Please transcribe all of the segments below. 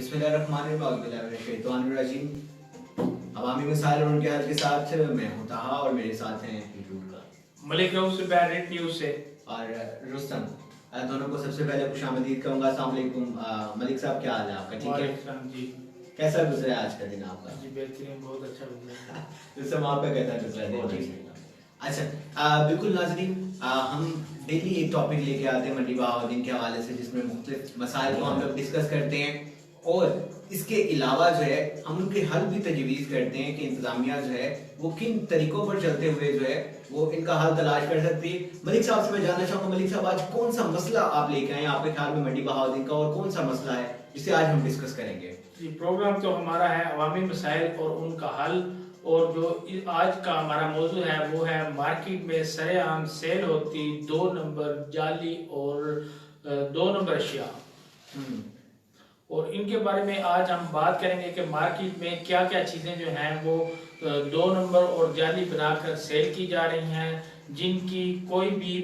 बिस्मिल्लाहिर्रहमानिर्रहीम। अवामी मसाइल और उनके हल के साथ मैं हूं ताहा और मेरे साथ हैं मलिक रऊफ से बैरेट न्यूज़ से और रुस्तम। दोनों को सबसे पहले खुशामदीद कहूंगा। अस्सलाम वालेकुम। मलिक साहब, क्या हाल है आपका? ठीक है जी। कैसा गुजरा है आज का दिन आपका? जी बेहतरीन, बहुत अच्छा गुजरा। रुस्तम, आपका कैसा गुजरा दिन? अच्छा, बिल्कुल नाज़रीन, हम डेली एक टॉपिक लेके आते हैं मंडी बहाउद्दीन के हवाले से, जिसमें मुख्तलिफ मसाइल को हम लोग डिस्कस करते हैं और इसके अलावा जो है हम उनके हल भी तजवीज़ करते हैं कि इंतज़ामिया जो है वो किन तरीकों पर चलते हुए जो है वो इनका हल तलाश कर सकती है। मलिक साहब से मैं जानना चाहूँगा, मलिक साहब आज कौन सा मसला आप लेके आए आपके ख्याल में मंडी बहाउद्दीन का, और कौन सा मसला है जिसे आज हम डिस्कस करेंगे? जी, प्रोग्राम तो हमारा है अवामी मसाइल और उनका हल, और जो आज का हमारा मौजू है वो है मार्केट में सरेआम सेल होती 2 नंबर जाली और 2 नंबर अशिया, और इनके बारे में आज हम बात करेंगे कि मार्केट में क्या क्या चीज़ें जो हैं वो 2 नंबर और जाली बनाकर सेल की जा रही हैं, जिनकी कोई भी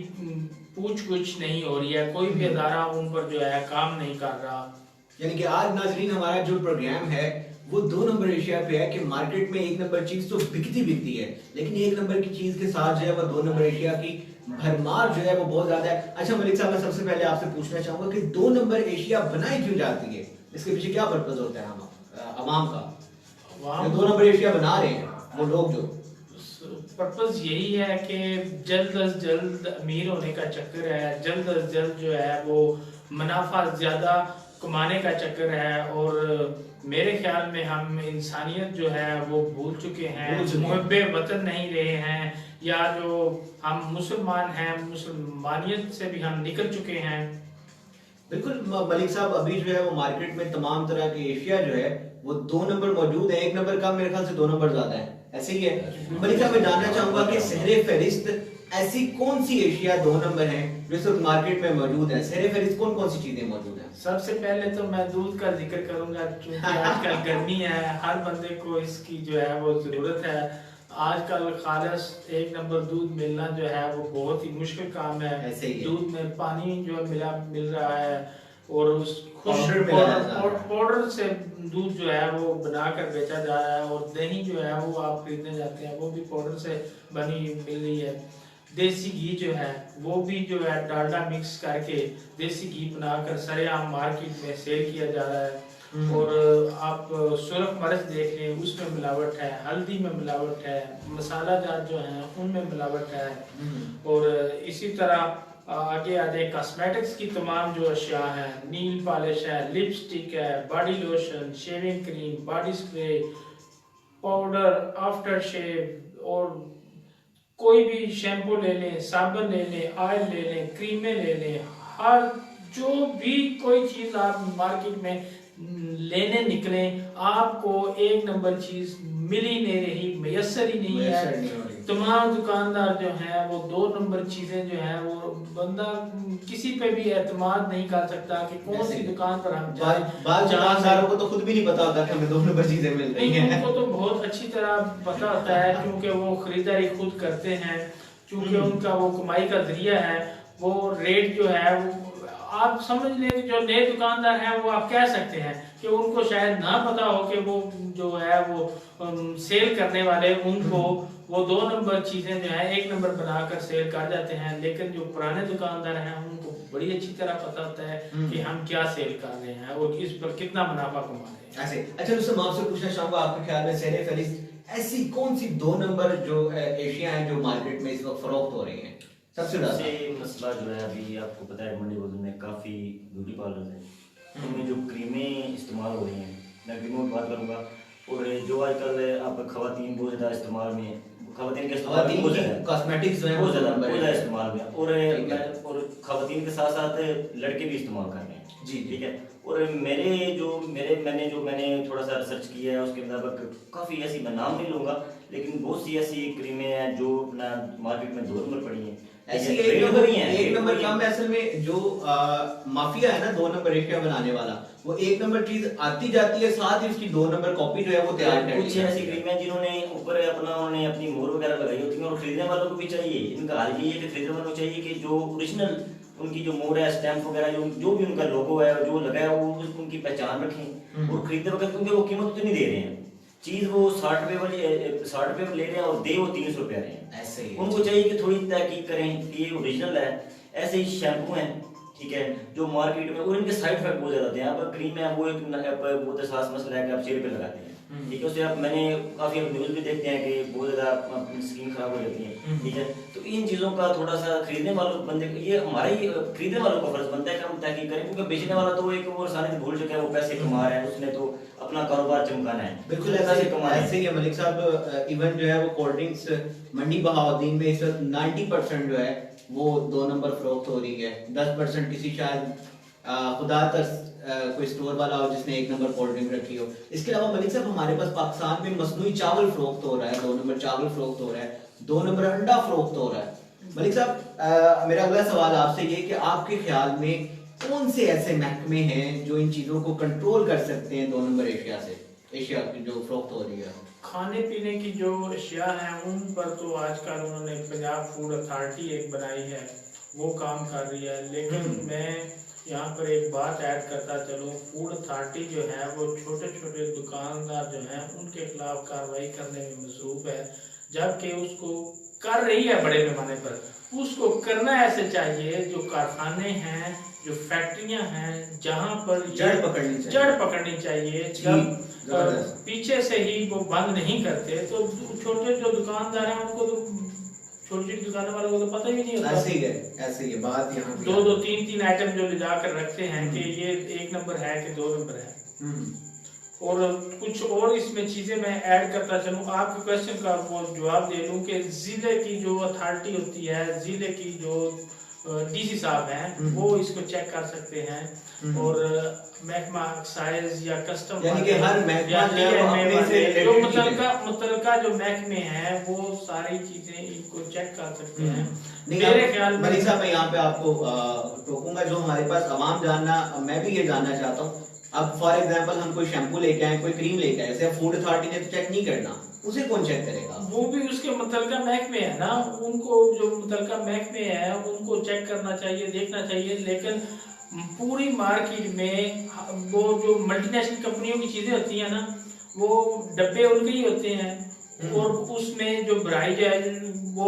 पूछ कुछ नहीं हो रही है, कोई भी अदारा उन पर जो है काम नहीं कर रहा। यानी कि आज नाजरीन हमारा जो प्रोग्राम है वो 2 नंबर एशिया पे है कि मार्केट में 1 नंबर चीज तो बिकती है, लेकिन 1 नंबर की चीज के साथ जो है वो 2 नंबर एशिया की भरमार जो है वो बहुत ज्यादा है। अच्छा मलिक साहब, मैं सबसे पहले आपसे पूछना चाहूंगा कि 2 नंबर एशिया बनाई क्यों जाती है? इसके पीछे क्या पर्पज होता है हम अवाम का? 2 नंबर एशिया बना रहे हैं वो लोग, जो पर्पज यही है कि जल्द अज जल्द अमीर होने का चक्कर है, जल्द अज जल्द जो है वो मुनाफा ज्यादा कमाने का चक्कर है, और मेरे ख्याल में हम इंसानियत जो है वो भूल चुके हैं, मुहब्बे वतन नहीं रहे हैं, या जो हम मुसलमान हैं मुसलमानियत से भी हम निकल चुके हैं। बिल्कुल मलिक साहब, अभी जो है वो मार्केट में तमाम तरह की एशिया जो है वो 2 नंबर मौजूद है, 1 नंबर का मेरे ख्याल से 2 नंबर ज्यादा है, ऐसे ही है। मलिक साहब, मैं जानना चाहूंगा कि सहरे फहरिस्त ऐसी कौन सी एशिया 2 नंबर है जो इस वक्त मार्केट में मौजूद है? सहरे फहरिस्त कौन कौन सी चीजें मौजूद है? सबसे पहले तो मैं दूध का जिक्र करूंगा, क्योंकि आजकल गर्मी है, हर बंदे को इसकी जो है वो जरूरत है। आजकल खालिस 1 नंबर दूध मिलना जो है वो बहुत ही मुश्किल काम है। दूध में पानी जो मिल रहा है, और उस पाउडर से दूध जो है वो बनाकर बेचा जा रहा है, और दही जो है वो आप खरीदने जाते हैं वो भी पाउडर से बनी मिल रही है। देसी घी जो है वो भी जो है डालडा मिक्स करके देसी घी बनाकर सरेआम मार्केट में सेल किया जा रहा है। और आप सुरख मर्च देख लें, उसमें मिलावट है, हल्दी में मिलावट है, मसाला जात जो हैं उनमें मिलावट है, और इसी तरह आगे आगे कॉस्मेटिक्स की तमाम जो अशिया हैं, नील पॉलिश है, लिपस्टिक है, body lotion, shaving cream, body spray, powder, after shave, और कोई भी शैम्पू ले लें, साबुन ले लें, ऑयल ले लें, क्रीमें ले लें, हर जो भी कोई चीज़ आप मार्केट में लेने निकलें आपको 1 नंबर चीज़ मिल ही नहीं रही, मैसर ही नहीं है। तमाम दुकानदार जो हैं वो 2 नंबर चीज़ें जो हैं वो बंदा किसी पे भी एतमाद नहीं कर सकता कि कौन सी दुकान पर हम जाएं। दुकानदारों को तो खुद भी नहीं पता होता कि हमें 2 नंबर चीजें मिल रही हैं। उनको तो बहुत अच्छी तरह पता होता है, क्योंकि वो खरीदारी खुद करते हैं, क्योंकि उनका वो कमाई का जरिया है। वो रेट जो है वो आप समझ लें, जो नए दुकानदार हैं वो आप कह सकते हैं कि उनको शायद ना पता हो कि वो जो है वो सेल करने वाले उनको वो 2 नंबर चीजें जो है 1 नंबर बनाकर सेल कर जाते हैं, लेकिन जो पुराने दुकानदार हैं उनको बड़ी अच्छी तरह पता होता है कि हम क्या सेल कर रहे हैं और इस पर कितना मुनाफा कमा रहे हैं। ऐसे अच्छा दोस्तों, मैं आपसे पूछना चाहूंगा, आपके ख्याल में सहरे फहरिस्त ऐसी कौन सी 2 नंबर जो एशिया है जो मार्केट में इस वक्त फरोख्त हो रही है? सबसे मसला जो है, अभी आपको पता है मंडी बहाउद्दीन में काफ़ी ब्यूटी पार्लर है, उनमें जो क्रीमें इस्तेमाल हो रही हैं, मैं क्रीमों की बात करूँगा, और जो आजकल आप खवातीन बहुत ज़्यादा इस्तेमाल में, खवातीन के कॉस्मेटिक्स जो है बहुत ज़्यादा इस्तेमाल में, और खवातीन के साथ साथ लड़के भी इस्तेमाल कर रहे हैं। जी ठीक है। और मैंने थोड़ा सा रिसर्च किया है, उसके मुताबिक काफ़ी ऐसी, मैं नाम नहीं लूँगा, लेकिन बहुत सी ऐसी क्रीमें हैं जो अपना मार्केट में 2 नंबर पड़ी हैं। ऐसी 1 नंबर काम है असल में। जो माफिया है ना 2 नंबर एशिया बनाने वाला, वो 1 नंबर चीज आती जाती है, साथ ही उसकी 2 नंबर कॉपी जो है वो तैयार करती है। कुछ ऐसी क्रीमें जिन्होंने ऊपर उन्होंने अपनी मोहर वगैरह लगाई होती है, और खरीदने वालों को भी चाहिए, इनका हाल ये है कि खरीदने वालों को चाहिए कि जो ओरिजिनल उनकी जो मोड़ है, स्टैम्प वगैरह, जो भी उनका लोगो है, जो लगा है, वो उनकी पहचान रखें। और खरीदते वक्त क्योंकि वो कीमत उतनी दे रहे हैं, चीज़ वो 60 रुपये वाली 60 रुपये में ले रहे हैं और दे वो 300 रुपये रहे हैं। ऐसे ही उनको चाहिए कि थोड़ी तहकीक करें कि ये ओरिजिनल है। ऐसे ही शैम्पू हैं, ठीक है, जो मार्केट में, और इनके साइड इफेक्ट बहुत ज़्यादा होते हैं। आप क्रीम है वो एक बहुत खास मसला है कि आप चेहरे पे लगाते हैं, ठीक है, उससे आप, मैंने काफ़ी न्यूज़ भी देखते हैं कि बहुत ज़्यादा स्किन खराब हो जाती है, ठीक है। तो इन चीज़ों का थोड़ा सा खरीदने वालों बंदे, ये हमारा ही खरीदने वालों का फर्ज बनता है कि हम तहकीक करें, क्योंकि बेचने वाला तो एक वो आसानी से भूल चुका है, वो पैसे कमा रहा है, उसने तो अपना कारोबार चमकाना है। बिल्कुल पैसे कमाना है। ऐसे ही है मलिक साहब। इवन जो है वो कोल्ड ड्रिंक्स मंडी बहाउद्दीन में इस वक्त 90% जो है वो 2 नंबर फरोख्त हो रही है। 10% किसी शायद खुदा कोई स्टोर वाला हो जिसने 1 नंबर कोल्ड ड्रिंक रखी हो। इसके अलावा मलिक साहब हमारे पास पाकिस्तान में मसनूई चावल फरोख्त हो रहा है, 2 नंबर चावल फरोख्त हो रहा है, 2 नंबर अंडा फरोख्त हो रहा है। मलिक साहब मेरा अगला सवाल आपसे ये कि आपके ख्याल में कौन से ऐसे महकमे हैं जो इन चीजों को कंट्रोल कर सकते हैं 2 नंबर एशिया की जो फरोख्त हो रही है? खाने पीने की जो अशिया हैं उन पर तो आजकल उन्होंने पंजाब फूड अथॉरिटी एक बनाई है, वो काम कर रही है। लेकिन मैं यहाँ पर एक बात ऐड करता चलूँ, फूड अथॉरिटी जो है वो छोटे छोटे दुकानदार जो हैं उनके खिलाफ कार्रवाई करने में मसरूफ है, जबकि उसको कर रही है बड़े पैमाने पर। उसको करना ऐसे चाहिए जो कारखाने हैं, जो फैक्ट्रियां हैं, जहाँ पर जड़ पकड़नी चाहिए। जब पीछे से ही वो बंद नहीं करते तो छोटे जो दुकानदार हैं उनको तो, छोटी दुकान वालों को तो पता ही नहीं होता। ऐसे ही बात यहाँ 2-2, 3-3 आइटम जो ले जाकर रखते हैं कि ये 1 नंबर है कि 2 नंबर है। और कुछ और इसमें चीजें मैं ऐड करता चलूँ, आपके क्वेश्चन का वो जवाब दे दूं कि जिले की जो अथॉरिटी होती है, जिले की जो डीसी साहब हैं वो इसको चेक कर सकते हैं। और महकमा एक्साइज या कस्टम यानी कि हर महकमा जो मुतलका जो महकमे हैं वो सारी चीजें इनको चेक कर सकते हैं। मेरे ख्याल में मलिक साहब मैं यहाँ पे आपको टोकूंगा, जो हमारे पास आवाम जानना, मैं भी ये जानना चाहता हूँ। अब फॉर एग्जांपल हम कोई शैम्पू लेके आए, कोई क्रीम लेके आए, जैसे फूड अथॉरिटी ने तो चेक नहीं करना, उसे कौन चेक करेगा? वो भी उसके मुतलका महकमे है ना, उनको जो मुतलका महकमे है उनको चेक करना चाहिए, देखना चाहिए। लेकिन पूरी मार्केट में वो जो मल्टीनेशनल कंपनियों की चीजें होती हैं ना, वो डब्बे उनके ही होते हैं। और उसमें जो ब्राइड है, वो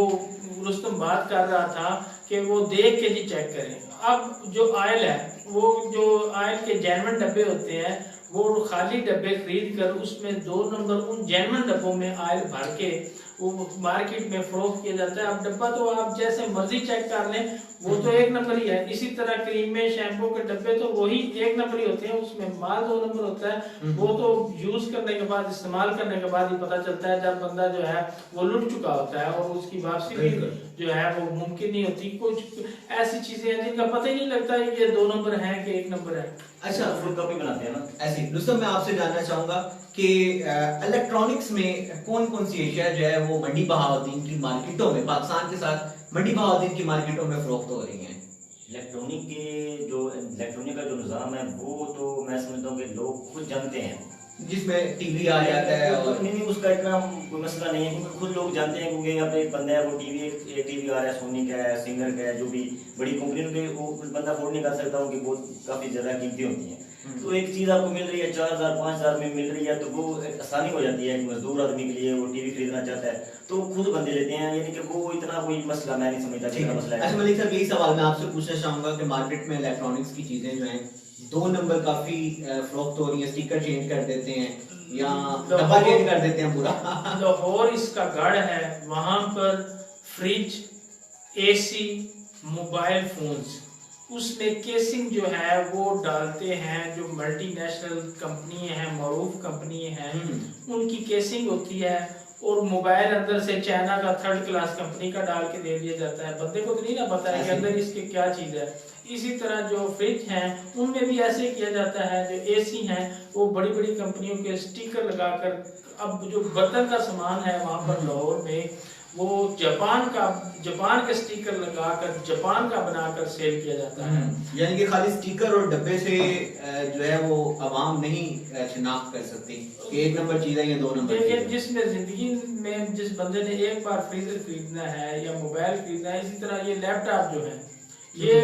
रुस्तम बात कर रहा था कि वो देख के ही चेक करें। अब जो ऑयल है, वो जो ऑयल के जेन्युइन डब्बे होते हैं, वो खाली डब्बे खरीद कर उसमें 2 नंबर उन जेन्युइन डब्बों में ऑयल भर के वो मार्केट में फरोख्त किया जाता है। अब डब्बा तो आप जैसे मर्जी चेक कर लें, वो तो 1 नंबर ही है। इसी तरह क्रीम में, शैम्पू के डब्बे तो वही 1 नंबर ही होते हैं, उसमें माल 2 नंबर होता है। वो तो यूज करने के बाद, इस्तेमाल करने के बाद ही पता चलता है, जब बंदा जो है वो लुट चुका होता है और उसकी वापसी भी जो है वो मुमकिन नहीं होती। कुछ ऐसी चीजें हैं जिनका पता ही नहीं लगता है ये 2 नंबर है कि 1 नंबर है। अच्छा, फुल कॉपी बनाते हैं ना ऐसे। रुस्तम मैं आपसे जानना चाहूंगा कि इलेक्ट्रॉनिक्स में कौन कौन सी एशिया जो है वो मंडी बहाउद्दीन की मार्केटों में, पाकिस्तान के साथ मंडी बहाउद्दीन की मार्केटों में फरोख्त हो रही हैं? इलेक्ट्रॉनिक का जो निज़ाम है वो तो मैं समझता हूँ कि लोग खुद जानते हैं, जिसमें टीवी आ जाता है और नहीं उसका इतना कोई मसला नहीं है, क्योंकि खुद लोग जानते हैं। क्योंकि यहाँ पे एक बंदा है, वो टीवी आ रहा है, सोनी का है, सिंगर का है, जो भी बड़ी कंपनियों के, वो बंदा अफोर्ड नहीं कर सकता, उनकी बहुत काफ़ी ज़्यादा कीमती होती हैं। तो एक चीज़ आपको मिल रही है 4,000-5,000 में मिल रही है, तो वो एक आसानी हो जाती है कि मजदूर आदमी के लिए वो टीवी खरीदना चाहता है तो खुद बंदे लेते हैं। यानी कि वो इतना कोई मसला मैं नहीं समझता कि मसला है। अच्छा मलिक साहब, यही सवाल मैं आपसे पूछना चाहूंगा कि मार्केट में इलेक्ट्रॉनिक्स की चीजें जो हैं 2 नंबर काफी फरोख्त हो रही है, स्टिकर चेंज कर देते हैं या डब्बा चेंज कर देते हैं पूरा। लाहौर इसका गढ़ है, वहां पर फ्रिज, एसी, मोबाइल फोन्स, उसमें केसिंग जो है वो डालते हैं। जो मल्टीनेशनल कंपनी हैं, मरूफ कंपनी हैं, उनकी केसिंग होती है। और मोबाइल अंदर से चाइना का 3rd क्लास कंपनी का डाल के दे दिया जाता है। बंदे को तो नहीं ना पता है कि अंदर इसके क्या चीज है। इसी तरह जो फ्रिज हैं उनमें भी ऐसे किया जाता है। जो एसी हैं वो बड़ी बड़ी कंपनियों के स्टिकर लगाकर, अब जो बर्तन का सामान है वहां पर लाहौर में वो जापान के स्टिकर लगाकर, जापान का बनाकर सेल किया जाता है। यानी कि खाली स्टिकर और डब्बे से जो है वो आवाम नहीं शिनाख्त कर सकती कि 1 नंबर चीज है या 2 नंबर चीज है। जिसमें जिंदगी में जिस बंदे ने एक बार फ्रीजर खरीदना है या मोबाइल खरीदना है, इसी तरह ये लैपटॉप जो है ये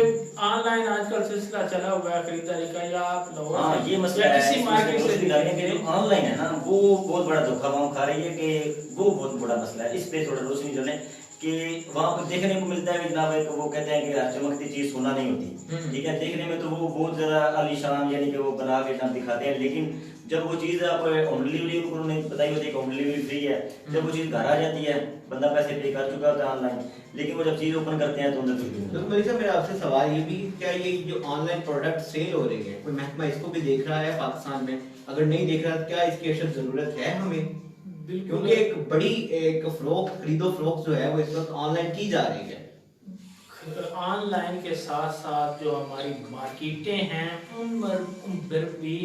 ऑनलाइन आजकल सिलसिला चला हुआ है खरीदारी का, या आप लाहौर हाँ ये मसला या है, किसी मार्केट से जो ऑनलाइन है ना वो बहुत बड़ा धोखा वहाँ खा रही है कि वो बहुत बड़ा मसला है। इस पे थोड़ा रोशनी डालें कि वहाँ पर देखने को मिलता है कि जनाब एक वो कहते हैं कि चमकती चीज सोना नहीं होती, ठीक है, देखने में तो वो बहुत ज्यादा आलीशान यानी कि वो बना के नाम दिखाते हैं, लेकिन जब वो चीज आप होम डिलीवरी उन्होंने बताई होती है कि होम डिलीवरी फ्री है, जब वो चीज घर आ जाती है बंदा पैसे पे कर चुका होता है ऑनलाइन, लेकिन वो जब चीज ओपन करते हैं तो अंदर कुछ भी नहीं। तो मलिक साहब मेरा आपसे सवाल ये भी, क्या ये जो ऑनलाइन प्रोडक्ट सेल हो रही है कोई महकमा इसको भी देख रहा है पाकिस्तान में? अगर नहीं देख रहा क्या इसकी अशद जरूरत है हमें? क्योंकि एक बड़ी एक फरोख्त खरीदो फरोख्त जो है वो इस वक्त ऑनलाइन की जा रही है। ऑनलाइन के साथ साथ जो हमारी मार्केटें हैं उन पर भी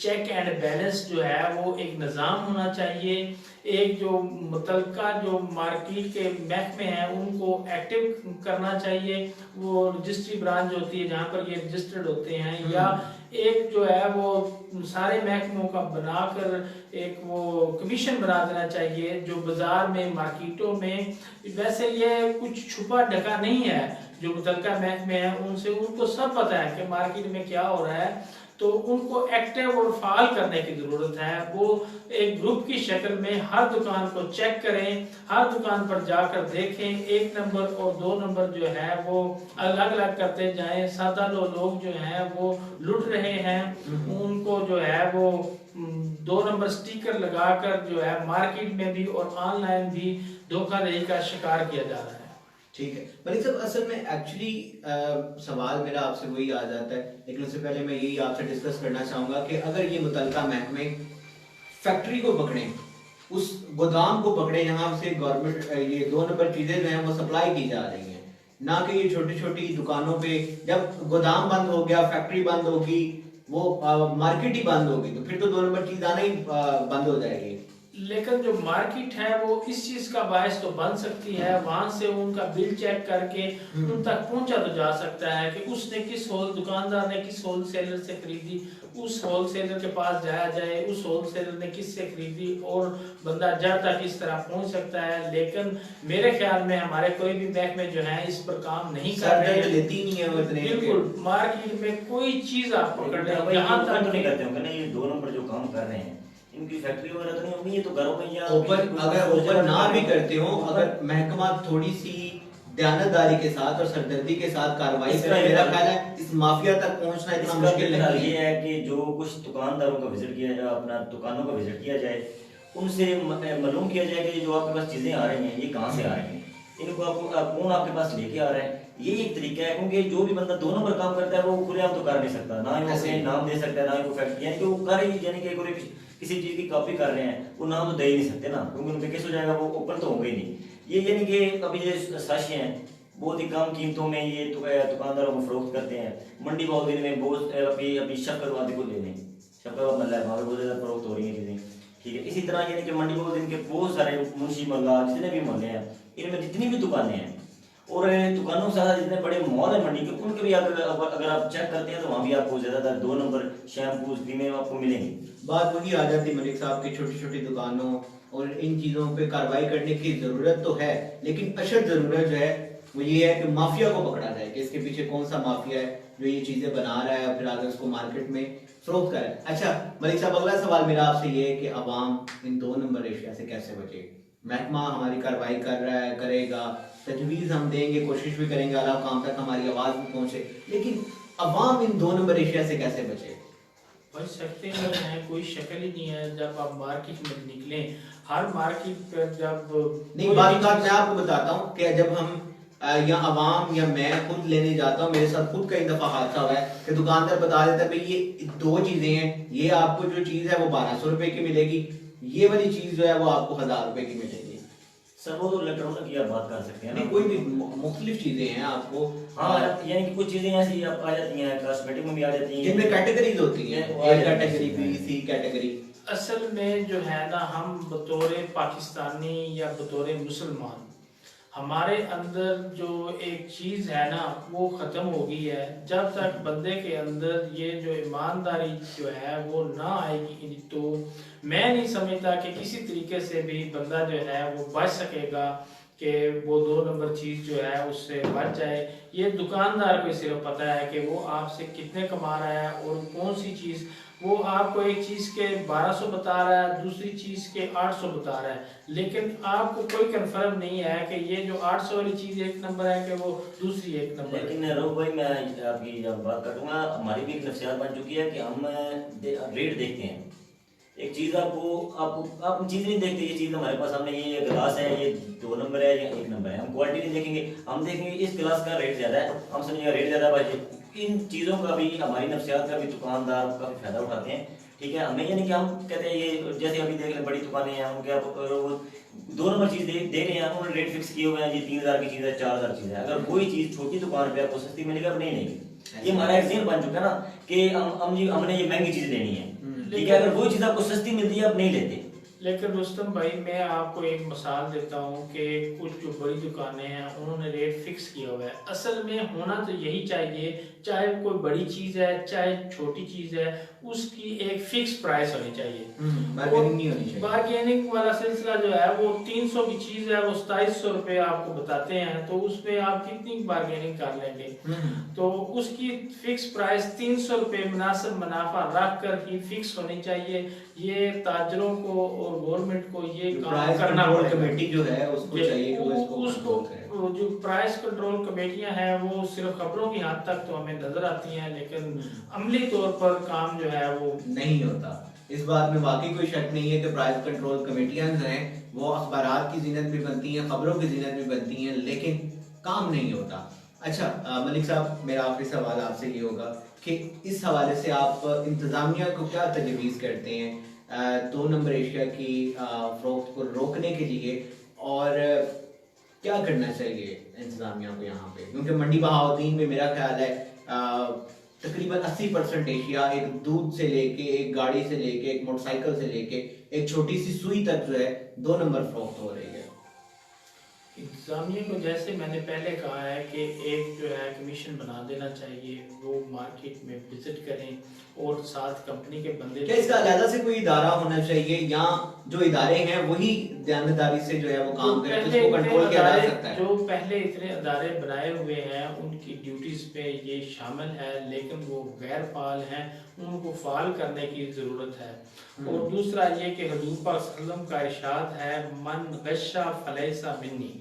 चेक एंड बैलेंस जो है वो एक निज़ाम होना चाहिए। एक जो मुतलका जो मार्केट के महकमे हैं उनको एक्टिव करना चाहिए, वो रजिस्ट्री ब्रांच होती है जहाँ पर ये रजिस्टर्ड होते हैं, या एक जो है वो सारे महकमों का बनाकर एक वो कमीशन बना देना चाहिए जो बाजार में मार्केटों में। वैसे ये कुछ छुपा ढका नहीं है, जो मुतलका महकमे हैं उनसे उनको सब पता है कि मार्केट में क्या हो रहा है, तो उनको एक्टिव और फाल करने की जरूरत है। वो एक ग्रुप की शक्ल में हर दुकान को चेक करें, हर दुकान पर जाकर देखें, 1 नंबर और 2 नंबर जो है वो अलग अलग करते जाएं। सादा लोग जो हैं वो लुट रहे हैं, उनको जो है वो 2 नंबर स्टिकर लगाकर जो है मार्केट में भी और ऑनलाइन भी धोखाधड़ी का शिकार किया जा रहा है। ठीक है मलिक साहब, असल में एक्चुअली सवाल मेरा आपसे वही आ जाता है, लेकिन उससे पहले मैं यही आपसे डिस्कस करना चाहूँगा कि अगर ये मुतलका महकमे फैक्ट्री को पकड़ें, उस गोदाम को पकड़े जहाँ से गवर्नमेंट ये 2 नंबर चीज़ें जो हैं वो सप्लाई की जा रही हैं, ना कि ये छोटी छोटी दुकानों पे जब गोदाम बंद हो गया, फैक्ट्री बंद होगी, वो मार्केट ही बंद होगी, तो फिर तो 2 नंबर चीज़ आना ही बंद हो जाएगी। लेकिन जो मार्केट है वो इस चीज का बायस तो बन सकती है, वहां से उनका बिल चेक करके उन तक पहुंचा तो जा सकता है कि उसने किस दुकानदार ने किस होलसेलर से खरीदी, उस होलसेलर के पास जाया जाए, उस होलसेलर ने किससे खरीदी और बंदा जड़ तक इस तरह पहुंच सकता है। लेकिन मेरे ख्याल में हमारे कोई भी महकमे जो है इस पर काम नहीं कर रहे हैं, लेती नहीं है वो इतने। बिल्कुल मार्केट में कोई चीज आप पकड़ रहे हैं यहाँ तक नहीं करते होंगे ना ये 2 नंबर जो काम कर रहे हैं, इनकी फैक्ट्री वगैरह तो नहीं होगी, ये तो घरों में या अगर ओपन ना भी करते हो, अगर महकमा थोड़ी सी दयानतदारी के साथ और सरदर्दी के साथ कार्रवाई करे, मेरा ख्याल है इस माफिया तक पहुंचना इतना मुश्किल नहीं है। ये है कि जो कुछ दुकानदारों का विजिट किया जाए, अपना दुकानों का विजिट किया जाए, उनसे मालूम किया जाए कि जो आपके पास चीजें आ रही हैं ये कहाँ से आ रही हैं, इनको आपको कौन आपके पास लेके आ रहा है, ये एक तरीका है। क्योंकि जो भी बंदा 2 नंबर काम करता है वो खुलेआम तो कर नहीं सकता, ना ही वो अपने नाम दे सकता है, ना ही वो फैक्ट्री यानी कि वो कर ही यानी कि किसी चीज की कॉपी कर रहे हैं वो नाम तो दे ही नहीं सकते ना, क्योंकि उनके केस हो जाएगा, वो ओपन तो होंगे ही नहीं। ये यानी कि अभी ये साशियां हैं बहुत ही कम कीमतों में ये दुकानदारों को फरोख्त करते हैं। मंडी बहुद्दीन में बहुत अभी शक्कर वादी को ले लें, शक्कर महल है वहाँ पे बहुत ज़्यादा फरोख्त हो रही है चीज़ें, ठीक है। इसी तरह यानी कि मंडी बहुद्दीन के बहुत सारे मुंशी मोहल्ला जितने भी मोहल्ले हैं इनमें जितनी भी दुकानें हैं और दुकानों के साथ जितने बड़े मॉल है मंडी के, उनके भी अगर आप चेक करते हैं तो वहाँ भी आपको ज़्यादातर 2 नंबर शैम्पू क्रीमें आपको मिलेंगी। बात वही आ जाती मलिक साहब की छोटी छोटी दुकानों और इन चीज़ों पे कार्रवाई करने की ज़रूरत तो है, लेकिन अशद ज़रूरत जो है वो ये है कि माफिया को पकड़ा जाए कि इसके पीछे कौन सा माफिया है जो ये चीज़ें बना रहा है और फिर आगे उसको मार्केट में फरोख्त करे। अच्छा मलिक साहब, अगला सवाल मेरा आपसे ये है कि अवाम इन 2 नंबर एशिया से कैसे बचे? महकमा हमारी कार्रवाई कर रहा है, करेगा, तजवीज़ हम देंगे, कोशिश भी करेंगे आला काम तक हमारी आवाज़ भी पहुँचे, लेकिन अवाम इन 2 नंबर एशिया से कैसे बचे? बच सकते हैं, कोई शक्ल ही नहीं है। जब आप मार्केट में निकले, हर मार्केट पर जब नहीं बात मैं आपको बताता हूँ कि जब हम या अवाम या मैं खुद लेने जाता हूँ, मेरे साथ खुद कई दफा हादसा हुआ है कि दुकानदार बता देता है भाई ये 2 चीजें हैं, ये आपको जो चीज है वो 1200 रुपए की मिलेगी, ये वाली चीज जो है वो आपको 1000 रुपए की मिलेगी। सर वो तो इलेक्ट्रॉनिक की आप बात कर सकते हैं ना, नहीं कोई भी मुख्तलिफ चीजें हैं आपको। हाँ यानी कि कुछ चीजें ऐसी आप आ जाती हैं, कॉस्मेटिक में भी आ जाती हैं, जिनमें कैटेगरीज होती हैं, A category, B, C category. असल में जो है ना, हम बतौर पाकिस्तानी या बतौर मुसलमान हमारे अंदर जो एक चीज़ है ना वो ख़त्म हो गई है। जब तक बंदे के अंदर ये जो ईमानदारी जो है वो ना आएगी तो मैं नहीं समझता कि किसी तरीके से भी बंदा जो है वो बच सकेगा। कि वो 2 नंबर चीज़ जो है उससे बच जाए। ये दुकानदार को सिर्फ पता है कि वो आपसे कितने कमा रहा है और कौन सी चीज़, वो आपको एक चीज़ के 1200 बता रहा है, दूसरी चीज़ के 800 बता रहा है, लेकिन आपको कोई कंफर्म नहीं है कि ये जो 800 वाली चीज़ एक नंबर है कि वो दूसरी एक नंबर है। लेकिन रऊफ भाई, मैं आपकी जब बात करूँगा, हमारी भी एक नफ्सियात बन चुकी है कि हम रेट देखते हैं। एक चीज़ आप चीज़ नहीं देखते, ये चीज़ हमारे पास सामने ये गिलास है, ये 2 नंबर है या 1 नंबर है, हम क्वालिटी नहीं देखेंगे, हम देखेंगे इस गिलास का रेट ज़्यादा है, हम समझेंगे रेट ज़्यादा भाई। इन चीज़ों का भी, हमारी नफ्सियात का भी दुकानदार काफ़ी फायदा उठाते हैं। ठीक है, हमें ये नहीं कि हम कहते हैं ये, जैसे अभी देख लें बड़ी दुकानें हैं, उनके आप वो 2 नंबर चीज़ दे रहे हैं, उन्होंने रेट फिक्स किए हुए हैं, ये 3000 की चीज़ है, 4000 चीज़ है। अगर कोई चीज़ छोटी दुकान पे आपको सस्ती मिलेगी, आप नहीं लेंगे। ये हमारा एक ज़हन बन चुका है ना कि हमने ये महंगी चीज़ लेनी है। ठीक है, अगर वो चीज़ आपको सस्ती मिलती है, आप नहीं लेते। लेकिन रुस्तम भाई, मैं आपको एक मिसाल देता हूँ कि कुछ जो बड़ी दुकानें हैं उन्होंने रेट फिक्स किया हुआ है। असल में होना तो यही चाहिए, चाहे कोई बड़ी चीज़ है चाहे छोटी चीज़ है, उसकी एक फिक्स प्राइस होनी चाहिए, बार्गेनिंग नहीं होनी चाहिए। बार्गेनिंग वाला सिलसिला जो है वो 300 की चीज़ है, वो 2700 रुपये आपको बताते हैं, तो उसमें आप कितनी बार्गेनिंग कर लेंगे? तो उसकी फिक्स प्राइस 300 रुपये मुनासिब मुनाफा रख कर ही फिक्स होनी चाहिए। ये ताजरों को और गवर्नमेंट को ये काम करना पड़ेगा। कमेटी जो है उसको चाहिए कि वो इसको जो प्राइस कंट्रोल कमेटियां हैं वो सिर्फ खबरों की हद तक तो हमें नजर आती हैं, लेकिन अमली तौर पर काम जो है वो नहीं होता। इस बात में वाकई कोई शक नहीं है कि प्राइस कंट्रोल कमेटियां हैं वो अखबारात की जीनत भी बनती हैं, खबरों की जीनत भी बनती हैं, लेकिन काम नहीं होता। अच्छा मलिक साहब, मेरा आखिरी सवाल आपसे ये होगा कि इस हवाले से आप इंतज़ामिया को क्या तजवीज़ करते हैं 2 नंबर एशिया की फ़रोख्त को रोकने के लिए, और क्या करना चाहिए इंतज़ामिया को यहाँ पे? क्योंकि मंडी बहाउद्दीन में मेरा ख्याल है तकरीबन 80% एशिया एक दूध से लेके, एक गाड़ी से लेके, एक मोटरसाइकिल से लेके, एक छोटी सी सुई तक जो है 2 नंबर फ़रोख्त हो रही है। इंतजामिया को जैसे मैंने पहले कहा है कि एक जो है कमीशन बना देना चाहिए, वो मार्केट में विजिट करें और साथ कंपनी के बंदे। क्या इसका अलग से कोई इदारा होना चाहिए या जो इदारे हैं वही ध्यानदारी से जो है वो काम करें, तो इसको कंट्रोल किया जा सकता है? जो पहले इतने अदारे बनाए हुए हैं उनकी ड्यूटीज पे ये शामिल है, लेकिन वो गैर फाल हैं, उनको फाल करने की जरूरत है। और दूसरा ये कि हुजूर पाक सल्लल्लाहु अलैहि वसल्लम का इरशाद है, मन गश्शा फलैसा मिन्नी,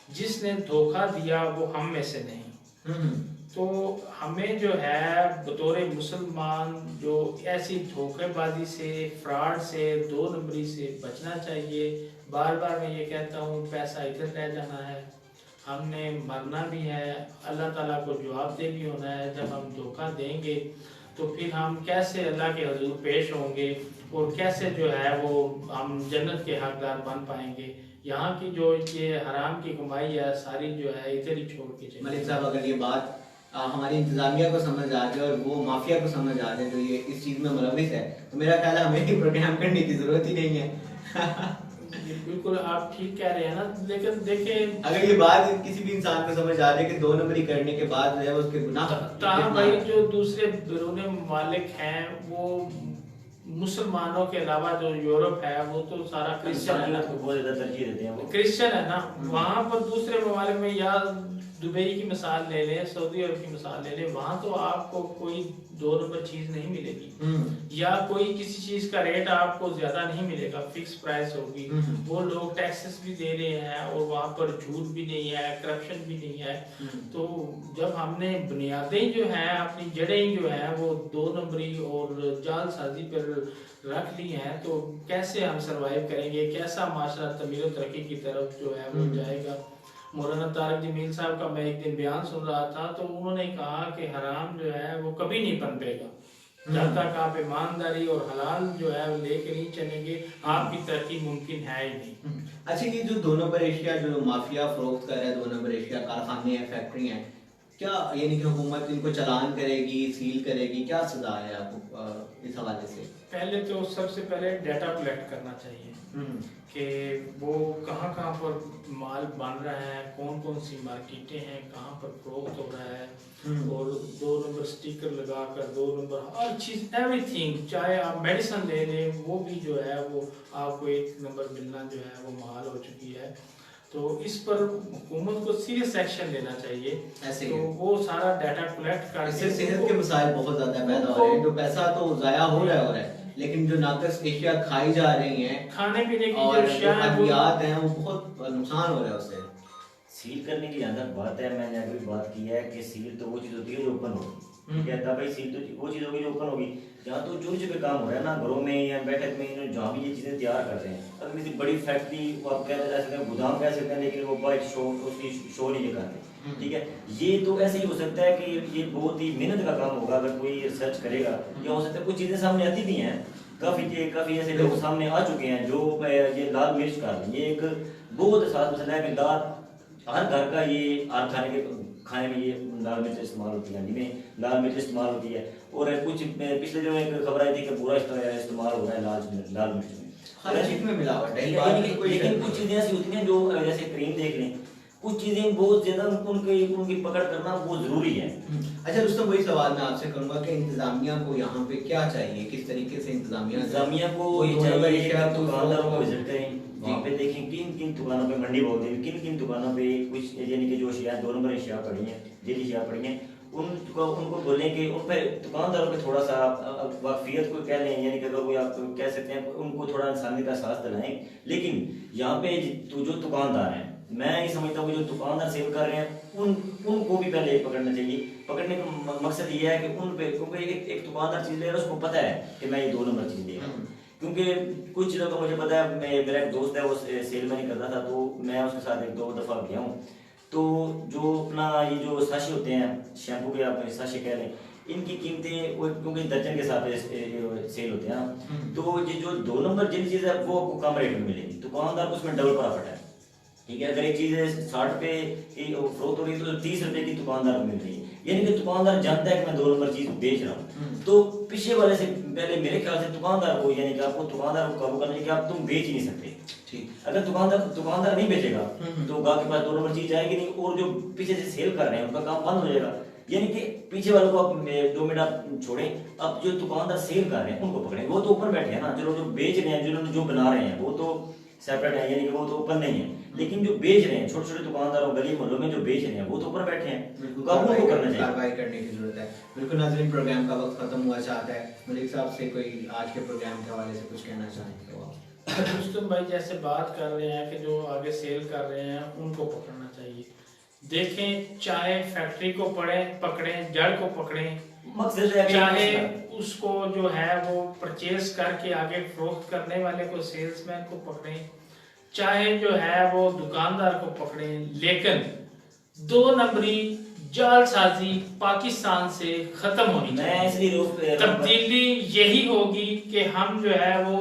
जिसने धोखा दिया वो हम में से नहीं। तो हमें जो है बतौर मुसलमान जो ऐसी धोखेबाजी से, फ्रॉड से, 2 नंबरी से बचना चाहिए। बार बार मैं ये कहता हूँ, पैसा इधर रह जाना है, हमने मरना भी है, अल्लाह ताला को जवाबदेह भी होना है। जब हम धोखा देंगे तो फिर हम कैसे अल्लाह के हुजूर पेश होंगे और कैसे जो है वो हम जन्नत के हकदार बन पाएंगे? यहाँ की जो ये हराम की कमाई है सारी जो है इधर ही छोड़ के चलिए। मलिक साहब, अगर ये बात हमारी इंतजामिया को समझ आ जाए और वो माफिया को समझ आ जाए जो ये इस चीज में मुलविस है, तो मेरा ख्याल है हमें ये प्रोग्राम करने की जरूरत ही नहीं है। बिल्कुल आप ठीक कह रहे हैं ना, लेकिन देखें अगर ये बात किसी भी इंसान को समझ आ जाए कि 2 नंबरी करने के बाद जो है उसके गुनाह भाई, जो दूसरे बैरून ममालिक हैं वो मुसलमानों के अलावा जो यूरोप है वो तो सारा क्रिश्चियन है ना, बहुत ज्यादा तरजीह देते हैं वो क्रिश्चियन है ना। वहाँ पर दूसरे ममालिक में या दुबई की मिसाल ले लें, सऊदी अरब की मिसाल ले लें, वहाँ तो आपको कोई 2 नंबर चीज नहीं मिलेगी या कोई किसी चीज का रेट आपको ज्यादा नहीं मिलेगा, फिक्स प्राइस होगी। वो लोग टैक्सेस भी दे रहे हैं और वहाँ पर झूठ भी नहीं है, करप्शन भी नहीं है। तो जब हमने बुनियादें जो हैं, अपनी जड़ें जो हैं वो 2 नंबरी और जालसाजी पर रख ली हैं, तो कैसे हम सरवाइव करेंगे? कैसा माशरा तमीर तरक्की की तरफ जो है वो जाएगा? मौलाना तारिक जमील साहब का मैं एक दिन बयान सुन रहा था, तो उन्होंने कहा कि हराम जो है वो कभी नहीं पनपेगा जब तक आप ईमानदारी और हलाल जो है वो लेकर नहीं चलेंगे, आपकी तरक्की मुमकिन है ही नहीं। अच्छा, ये जो 2 नंबर एशिया जो माफिया फरोख्त कर रहा है, 2 नंबर एशिया कारखाने हैं, फैक्ट्री हैं, क्या यानी कि हुकूमत इनको चालान करेगी, सील करेगी? क्या सजा है आपको इस हवाले से? पहले तो सबसे पहले डाटा कलेक्ट करना चाहिए कि वो कहाँ कहाँ पर माल बन रहा है, कौन कौन सी मार्केटें हैं, कहाँ पर फरोख्त हो रहा है, और 2 नंबर स्टिकर लगाकर 2 नंबर हर चीज़, एवरीथिंग, चाहे आप मेडिसिन ले लें वो भी जो है वो आपको 1 नंबर मिलना जो है वो महाल हो चुकी है। तो इस पर हुकूमत को सीरियस एक्शन लेना चाहिए। ऐसे ही तो है। वो सारा डाटा कलेक्ट कर इससे सेहत के मसाइल बहुत ज्यादा पैदा हो रहे हैं, जो पैसा तो जाया हो रहा है, लेकिन जो नाकस एशिया खाई जा रही हैं खाने पीने की और जो जो अशिया है वो अद्वियात हैं वो बहुत नुकसान हो रहा है उससे। सील करने की जहाँ तक बात है, मैंने अभी बात की है कि सील तो वो चीज़ होती है जो ओपन होगी, ठीक है। तब भाई सील तो वो चीज़ होगी जो ओपन होगी, जहाँ तो चोरी छुपे काम हो रहा है ना, घरों में या बैठक में, जहाँ भी ये चीज़ें तैयार करते हैं। अगर किसी बड़ी फैक्ट्री वो आप कह सकते हैं, गोदाम कह सकते हैं, लेकिन वो बाइक शो उसकी शो नहीं करते, ठीक है। ये तो ऐसे ही हो सकता है कि ये बहुत ही मेहनत का काम होगा, अगर कोई रिसर्च करेगा, या हो सकता है कुछ चीज़ें सामने आती भी हैं, काफ़ी ऐसे लोग सामने आ चुके हैं जो ये लाल मिर्च का, ये एक बहुत खास मसला है कि लाल हर घर का ये हर खाने में ये लाल मिर्च इस्तेमाल होती है, में लाल मिर्च इस्तेमाल होती है। और कुछ पिछले दिनों एक खबर आई थी कि पूरा इस्तेमाल हो रहा है लाल मिर्च में, हर चीज में मिलावट है, लेकिन कुछ चीजें ऐसी होती हैं जो जैसे क्रीम देख लें, कुछ चीजें बहुत ज्यादा उनकी पकड़ करना बहुत जरूरी है। अच्छा रुस्तम, वही सवाल मैं आपसे करूंगा कि इंतजामिया को यहाँ पे क्या चाहिए, किस तरीके से इंतजामिया को ये चाहिए कि दुकानदारों को विजिट करें, वहाँ पे देखें किन किन दुकानों पे मंडी बोलते हैं, किन किन दुकानों पे कुछ यानी कि जो अशिया 2 नंबर अशिया पड़ी हैं, डेली अशिया पड़ी हैं, उनको बोलें कि उन पर दुकानदारों पे थोड़ा सा वाकफियत को कह लें, यानी कि अगर कोई आप कह सकते हैं उनको थोड़ा इंसानी का एहसास दिलाएं। लेकिन यहाँ पे जो दुकानदार हैं, मैं ये समझता हूँ जो दुकानदार सेल कर रहे हैं उनको भी पहले पकड़ना चाहिए। पकड़ने का मकसद ये है कि उन पे, क्योंकि एक दुकानदार चीज ले रहा है, उसको पता है कि मैं ये 2 नंबर चीज ले रहा हूँ। क्योंकि कुछ चीज़ों का मुझे पता है, मेरा एक दोस्त है वो सेल में नहीं करता था, तो मैं उसके साथ 1-2 दफ़ा गया हूँ। तो जो अपना ये जो साशे होते हैं, शैम्पू के आप साशे कह लें, इनकी कीमतें वो क्योंकि दर्जन के हिसाब से सेल होते हैं ना, तो ये जो 2 नंबर जिन चीज़ है वो आपको कम रेट में मिलेगी, दुकानदार को उसमें डबल प्रॉफिट है, ठीक है। अगर एक चीज़ 60 रुपये की फरोख्त हो रही है तो 30 रुपये की दुकानदार को मिल रही है, यानी कि दुकानदार जानता है कि मैं 2 नंबर चीज़ बेच रहा हूँ। तो पीछे वाले से पहले मेरे ख्याल से दुकानदार को, यानी कि आपको दुकानदार को काबू करना है कि आप तुम बेच ही नहीं सकते, ठीक। अगर दुकानदार नहीं बेचेगा तो गाहक के पास 2 नंबर चीज जाएगी नहीं, और जो पीछे से सेल कर रहे हैं उनका काम बंद हो जाएगा। यानी कि पीछे वालों को आप 2 मिनट आप छोड़ें, अब जो दुकानदार सेल कर रहे हैं उनको पकड़ें, वो तो ऊपर बैठे हैं ना, जो बेच रहे हैं, जिन्होंने जो बना रहे हैं वो तो सेपरेट है, यानी कि वो तो ऊपर नहीं है, लेकिन जो बेच रहे हैं छोटे छोटे दुकानदारों गली मोहल्लों में जो बेच रहे हैं वो तो ऊपर बैठे हैं, काबू को करना चाहिए, कार्रवाई करने की जरूरत है। बिल्कुल नाज़रीन, प्रोग्राम का वक्त खत्म हुआ चाहता है, मलिक साहब से कोई आज के प्रोग्राम के हवाले से कुछ कहना चाहेंगे तो आप? रुस्तम भाई जैसे बात कर रहे हैं कि जो आगे सेल कर रहे हैं उनको पकड़ना चाहिए। देखें, चाहे फैक्ट्री को पकड़ें, जड़ को पकड़ें, चाहे उसको जो है वो परचेज करके आगे फरोख्त करने वाले को, सेल्समैन को पकड़ें, चाहे जो है वो दुकानदार को पकड़ें, लेकिन 2 नंबरी जालसाजी पाकिस्तान से खत्म होनी चाहिए। तब्दीली यही होगी कि हम जो है वो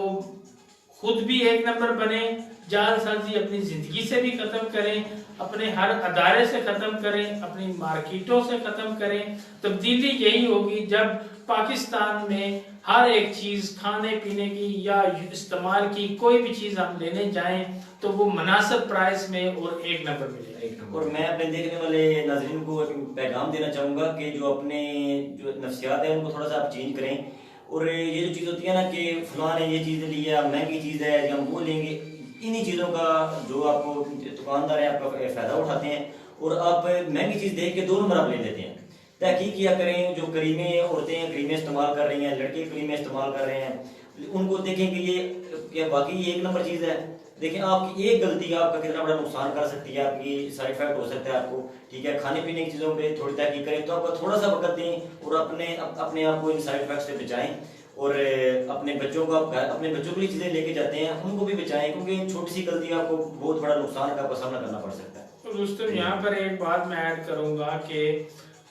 खुद भी 1 नंबर बने, जालसाजी अपनी जिंदगी से भी खत्म करें, अपने हर अदारे से खत्म करें, अपनी मार्केटों से खत्म करें। तब्दीली यही होगी जब पाकिस्तान में हर एक चीज खाने पीने की या इस्तेमाल की कोई भी चीज हम लेने जाएं तो वो मुनासिब प्राइस में और 1 नंबर मिलेगा। और मैं अपने देखने वाले नाज़रीन को एक पैगाम देना चाहूँगा कि जो अपने जो नफ्सियात है उनको थोड़ा सा आप चेंज करें। और ये जो चीज़ होती है ना कि फलां ने ये चीज़ ली है, महंगी चीज़ है, या हम वो लेंगे, इन्हीं चीज़ों का जो आपको दुकानदार है आपका फ़ायदा उठाते हैं और आप महंगी चीज़ देख के 2 नंबर आप ले लेते हैं। तहकीक किया करें, जो करीमें औरतें क्रीमें इस्तेमाल कर रही हैं, लड़के क्रीमें इस्तेमाल कर रहे हैं, उनको देखें कि ये क्या वाकई 1 नंबर चीज़ है। देखिए, आपकी एक गलती आपका कितना बड़ा नुकसान कर सकती है, आपकी साइड इफेक्ट हो सकता है आपको, ठीक है। खाने पीने की चीज़ों पे थोड़ी तहकीक करें तो आपका थोड़ा सा वक्त दें और अपने आप को इन साइड इफेक्ट से बचाएं। और अपने बच्चों को अपने बच्चों के लिए चीज़ें लेके जाते हैं उनको भी बचाएं, क्योंकि छोटी सी गलती आपको बहुत बड़ा नुकसान का सामना करना पड़ सकता है। तो दोस्तों यहाँ पर एक बात मैं ऐड करूंगा कि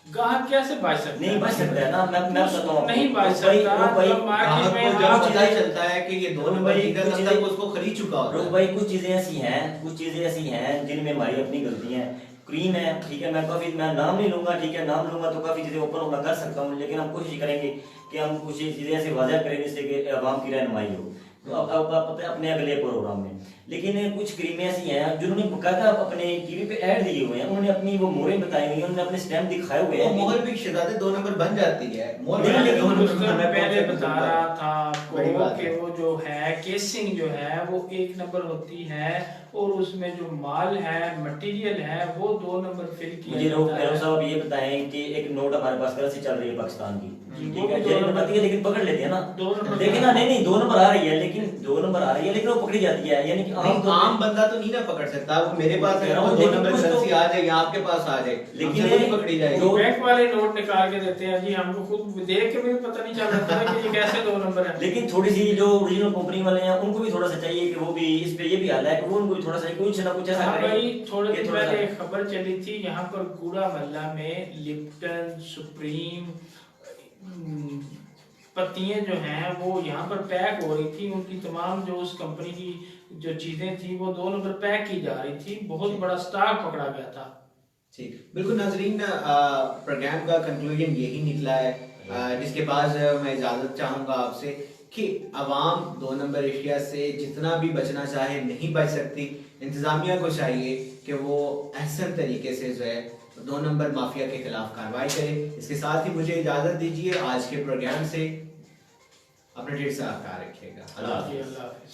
ग्राहक कैसे बच सकता है? नहीं बच सकता है ना, मैं बताता हूँ नहीं बच सकता। मार्केट में जब पता चलता है कि ये 2 नंबर चीज़ है, उसको खरीद चुका होता है। भाई कुछ चीजें ऐसी हैं जिनमें हमारी अपनी गलतियां हैं। क्रीम है, ठीक है, मैं नाम नहीं लूंगा, ठीक है, नाम लूंगा तो काफी चीजें ऊपर मैं कर सकता हूँ, लेकिन हम कोशिश करेंगे कि हम कुछ चीजें ऐसे वाज़ह करें जिससे कि आवाम की रहनुमाई हो तो अपने अगले प्रोग्राम में। लेकिन कुछ क्रीमें ऐसी हैं जिन्होंने बकायदा अपने टीवी पे ऐड दिए हुए हैं, उन्होंने अपनी वो मोहरें बताई हुई हैं, उन्होंने अपने स्टैम्प दिखाए हुए हैं। मोहर भी शिदाते 2 नंबर बन जाती है, पहले पहले तो बता बहुत रहा था बड़ी आपको बात कि है। वो जो है केसिंग जो है वो 1 नंबर होती है और उसमें जो माल है मटेरियल है वो 2 नंबर फिल किया मुझे लोग जाता पैरों है। साहब ये बताएं कि एक नोट हमारे पास करेंसी चल रही है पाकिस्तान की, जी, ठीक वो है, भी 2 जेब में नंबर आती है लेकिन पकड़ लेते हैं ना, 2 नंबर लेकिन ना नहीं नहीं 2 नंबर आ रही है, लेकिन 2 नंबर आ रही है लेकिन वो पकड़ी जाती है, यानी कि नहीं, आम बंदा तो नहीं ना पकड़ सकता। अब मेरे पास कह है रहा वो हूँ, 2 लेकिन नंबर कुछ तो- करेंसी आ जाए या आपके पास आ जाए, लेकिन हमसे थोड़ी ये पकड़ी जाएगी। जो- बैंक वाले नोट निकाल के देते हैं जी, हमको खुद देख के भी पता नहीं चल रहा था कि ये कैसे 2 नंबर है। लेकिन थोड़ी सी जो ओरिजिनल कंपनी वाले हैं उनको भी थोड़ा सा चाहिए कि वो भी इस पे ये भी हाल है कि वो उनको भी थोड़ा सा कुछ ना कुछ ऐसा हाँ करें भाई, थोड़े कि दिन थोड़ा पहले सा- एक खबर चली थी यहाँ पर गूड़ा मोहल्ला में लिप्टन सुप्रीम पत्तियां जो हैं वो यहाँ पर पैक हो रही थी, उनकी तमाम जो उस कंपनी की जो चीजें थी वो 2 नंबर पैक की जा रही थी, बहुत बड़ा स्टॉक पकड़ा गया था। ठीक, बिल्कुल नाजरीन, प्रोग्राम का कंक्लूजन यही निकला है, जिसके बाद मैं इजाज़त चाहूँगा आपसे कि अवाम 2 नंबर एशिया से जितना भी बचना चाहे नहीं बच सकती। इंतज़ामिया को चाहिए कि वो अहसन तरीके से जो है 2 नंबर माफिया के खिलाफ कार्रवाई करे। इसके साथ ही मुझे इजाज़त दीजिए, आज के प्रोग्राम से अपने ढेर सारा ख्याल रखिएगा। अल्लाह हाफ़िज़। अल्लाह हाफिज़।